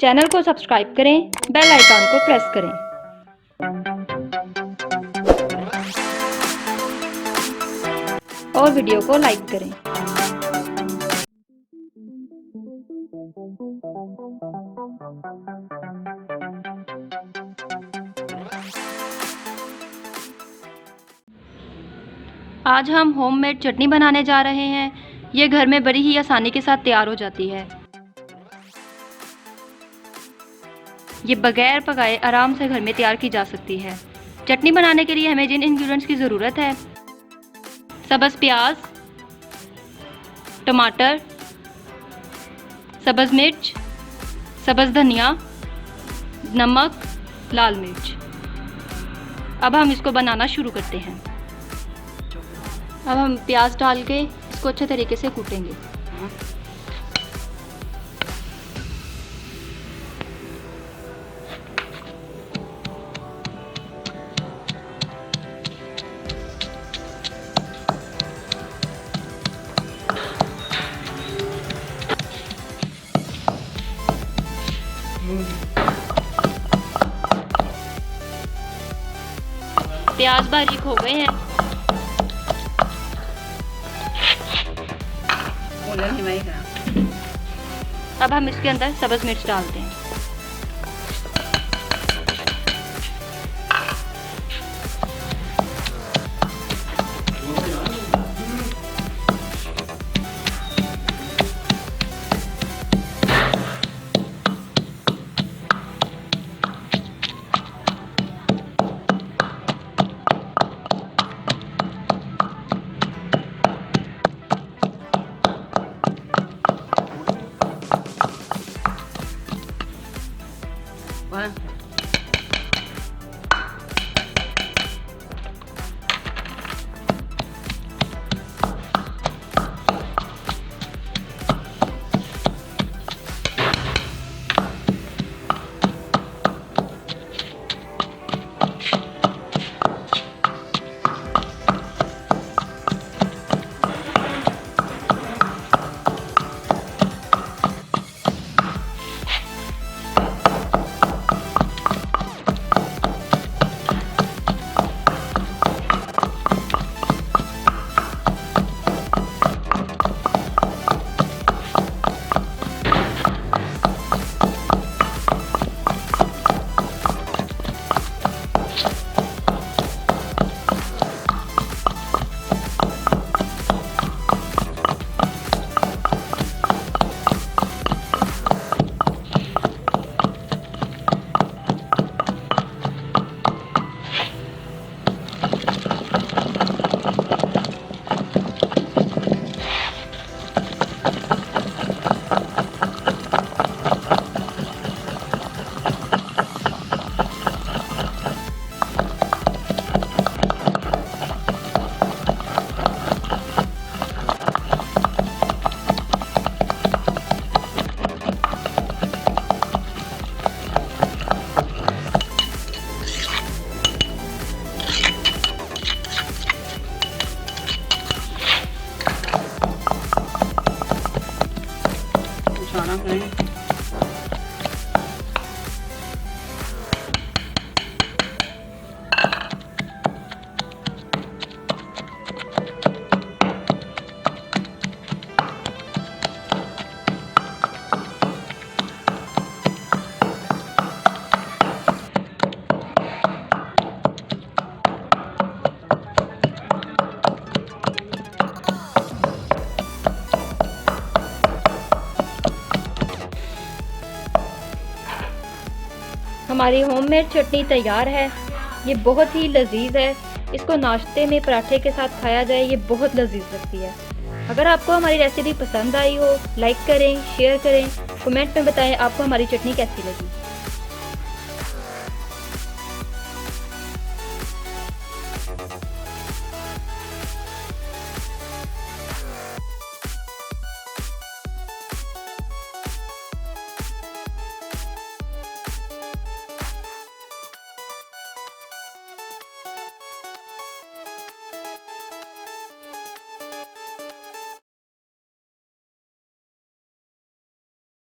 Channel को subscribe करें, bell icon को प्रेस करें। और वीडियो को लाइक करें। आज हम होममेड चटनी बनाने जा रहे हैं। ये घर में बड़ी ही आसानी के साथ तैयार हो जाती है। ये बगैर पकाए आराम से घर में तैयार की जा सकती है। चटनी बनाने के लिए हमें जिन इंग्रेडिएंट्स की ज़रूरत है: सब्ज़ प्याज, टमाटर, सब्ज़ मिर्च, सब्ज़ धनिया, नमक, लाल मिर्च। अब हम इसको बनाना शुरू करते हैं। अब हम प्याज डाल के इसको अच्छे तरीके से कूटेंगे। प्याज बारीक हो गए हैं। अब हम इसके अंदर सब्ज़ मिर्च डालते हैं। हमारी होममेड चटनी तैयार है। ये बहुत ही लजीज है। इसको नाश्ते में पराठे के साथ खाया जाए, ये बहुत लजीज लगती है। अगर आपको हमारी रेसिपी पसंद आई हो, लाइक करें, शेयर करें, कमेंट में बताएं आपको हमारी चटनी कैसी लगी।